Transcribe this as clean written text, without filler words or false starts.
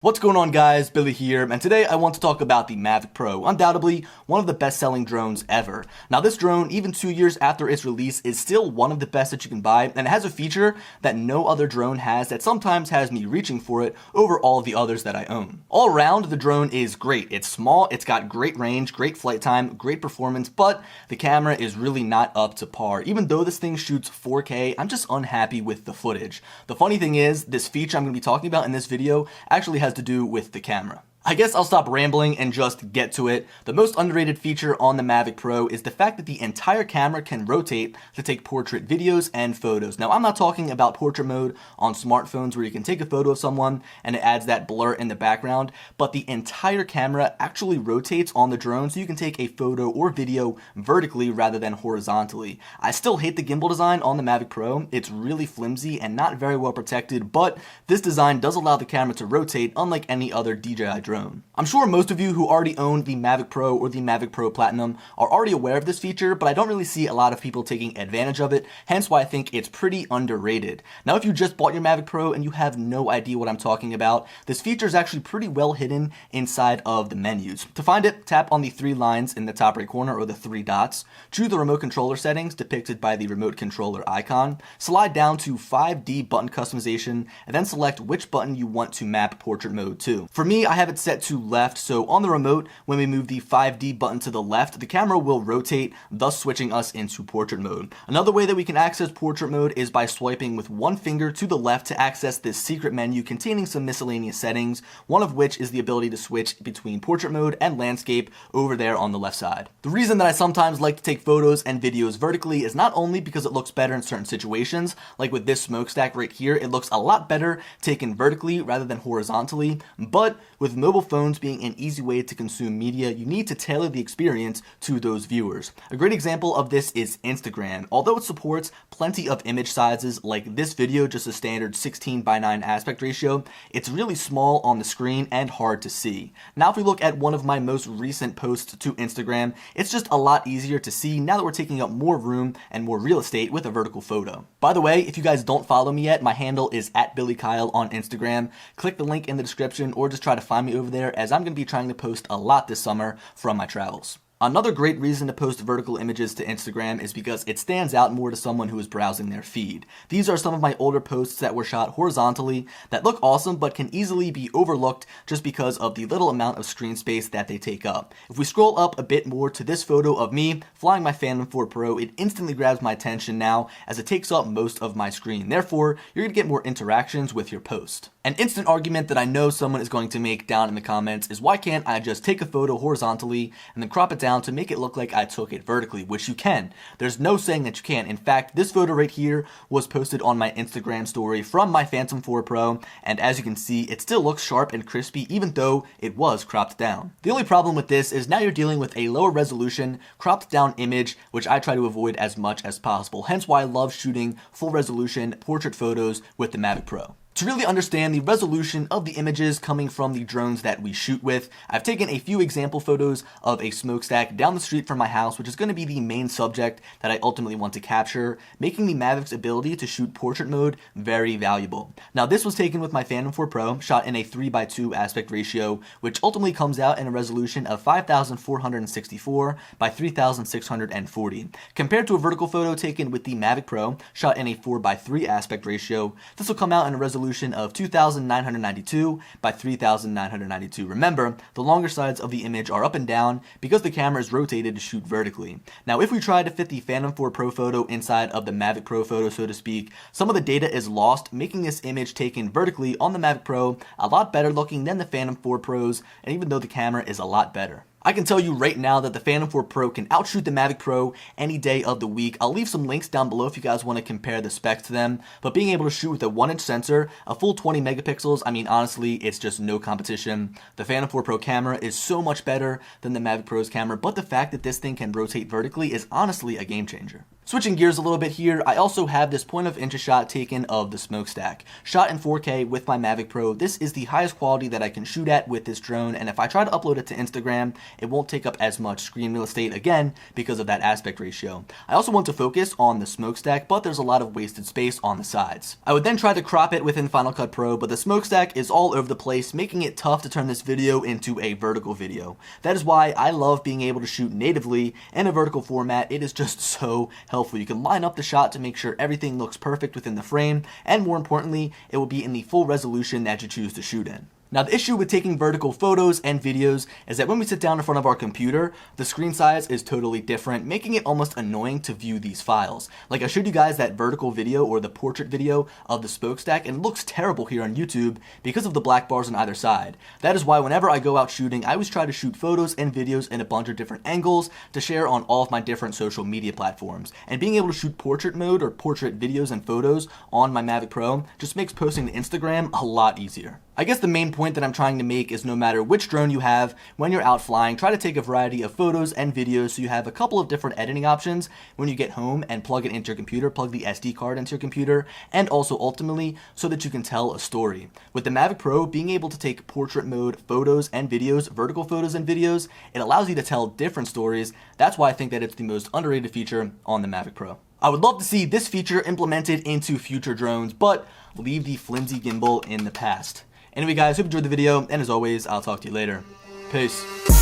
What's going on, guys? Billy here, and today I want to talk about the Mavic Pro, undoubtedly one of the best-selling drones ever. Now this drone, even 2 years after its release, is still one of the best that you can buy, and it has a feature that no other drone has that sometimes has me reaching for it over all of the others that I own. All around, the drone is great. It's small, it's got great range, great flight time, great performance, but the camera is really not up to par. Even though this thing shoots 4K, I'm just unhappy with the footage. The funny thing is, this feature I'm going to be talking about in this video actually has to do with the camera. I guess I'll stop rambling and just get to it. The most underrated feature on the Mavic Pro is the fact that the entire camera can rotate to take portrait videos and photos. Now, I'm not talking about portrait mode on smartphones where you can take a photo of someone and it adds that blur in the background, but the entire camera actually rotates on the drone so you can take a photo or video vertically rather than horizontally. I still hate the gimbal design on the Mavic Pro. It's really flimsy and not very well protected, but this design does allow the camera to rotate unlike any other DJI drone. I'm sure most of you who already own the Mavic Pro or the Mavic Pro Platinum are already aware of this feature, but I don't really see a lot of people taking advantage of it, hence why I think it's pretty underrated. Now, if you just bought your Mavic Pro and you have no idea what I'm talking about, this feature is actually pretty well hidden inside of the menus. To find it, tap on the three lines in the top right corner or the three dots, choose the remote controller settings depicted by the remote controller icon, slide down to 5D button customization, and then select which button you want to map portrait mode to. For me, I have it set to left, so on the remote, when we move the 5D button to the left, the camera will rotate, thus switching us into portrait mode. Another way that we can access portrait mode is by swiping with one finger to the left to access this secret menu containing some miscellaneous settings, one of which is the ability to switch between portrait mode and landscape over there on the left side. The reason that I sometimes like to take photos and videos vertically is not only because it looks better in certain situations, like with this smokestack right here, it looks a lot better taken vertically rather than horizontally, but with mobile phones being an easy way to consume media, you need to tailor the experience to those viewers. A great example of this is Instagram. Although it supports plenty of image sizes like this video, just a standard 16:9 aspect ratio, it's really small on the screen and hard to see. Now, if we look at one of my most recent posts to Instagram, it's just a lot easier to see now that we're taking up more room and more real estate with a vertical photo. By the way, if you guys don't follow me yet, my handle is @BillyKyle on Instagram. Click the link in the description or just try to find me over there, as I'm going to be trying to post a lot this summer from my travels. Another great reason to post vertical images to Instagram is because it stands out more to someone who is browsing their feed. These are some of my older posts that were shot horizontally that look awesome but can easily be overlooked just because of the little amount of screen space that they take up. If we scroll up a bit more to this photo of me flying my Phantom 4 Pro, it instantly grabs my attention now as it takes up most of my screen. Therefore, you're going to get more interactions with your post. An instant argument that I know someone is going to make down in the comments is, why can't I just take a photo horizontally and then crop it down to make it look like I took it vertically, which you can. There's no saying that you can't. In fact, this photo right here was posted on my Instagram story from my Phantom 4 Pro, and as you can see, it still looks sharp and crispy even though it was cropped down. The only problem with this is now you're dealing with a lower resolution, cropped down image, which I try to avoid as much as possible, hence why I love shooting full resolution portrait photos with the Mavic Pro. To really understand the resolution of the images coming from the drones that we shoot with, I've taken a few example photos of a smokestack down the street from my house, which is going to be the main subject that I ultimately want to capture, making the Mavic's ability to shoot portrait mode very valuable. Now, this was taken with my Phantom 4 Pro, shot in a 3:2 aspect ratio, which ultimately comes out in a resolution of 5,464 by 3,640. Compared to a vertical photo taken with the Mavic Pro, shot in a 4:3 aspect ratio, this will come out in a resolution of 2,992 by 3,992. Remember, the longer sides of the image are up and down because the camera is rotated to shoot vertically. Now, if we try to fit the Phantom 4 Pro photo inside of the Mavic Pro photo, so to speak, some of the data is lost, making this image taken vertically on the Mavic Pro a lot better looking than the Phantom 4 Pros, and even though the camera is a lot better. I can tell you right now that the Phantom 4 Pro can outshoot the Mavic Pro any day of the week. I'll leave some links down below if you guys want to compare the specs to them, but being able to shoot with a 1-inch sensor, a full 20 megapixels, I mean, honestly, it's just no competition. The Phantom 4 Pro camera is so much better than the Mavic Pro's camera, but the fact that this thing can rotate vertically is honestly a game changer. Switching gears a little bit here, I also have this point of interest shot taken of the smokestack. Shot in 4K with my Mavic Pro, this is the highest quality that I can shoot at with this drone, and if I try to upload it to Instagram, it won't take up as much screen real estate again because of that aspect ratio. I also want to focus on the smokestack, but there's a lot of wasted space on the sides. I would then try to crop it within Final Cut Pro, but the smokestack is all over the place, making it tough to turn this video into a vertical video. That is why I love being able to shoot natively in a vertical format. It is just so helpful. You can line up the shot to make sure everything looks perfect within the frame, and more importantly, it will be in the full resolution that you choose to shoot in. Now, the issue with taking vertical photos and videos is that when we sit down in front of our computer, the screen size is totally different, making it almost annoying to view these files. Like I showed you guys that vertical video or the portrait video of the smokestack, and it looks terrible here on YouTube because of the black bars on either side. That is why whenever I go out shooting, I always try to shoot photos and videos in a bunch of different angles to share on all of my different social media platforms. And being able to shoot portrait mode or portrait videos and photos on my Mavic Pro just makes posting to Instagram a lot easier. I guess the main point that I'm trying to make is no matter which drone you have, when you're out flying, try to take a variety of photos and videos so you have a couple of different editing options when you get home and plug it into your computer, plug the SD card into your computer, and also ultimately so that you can tell a story. With the Mavic Pro, being able to take portrait mode photos and videos, vertical photos and videos, it allows you to tell different stories. That's why I think that it's the most underrated feature on the Mavic Pro. I would love to see this feature implemented into future drones, but leave the flimsy gimbal in the past. Anyway guys, hope you enjoyed the video, and as always, I'll talk to you later. Peace.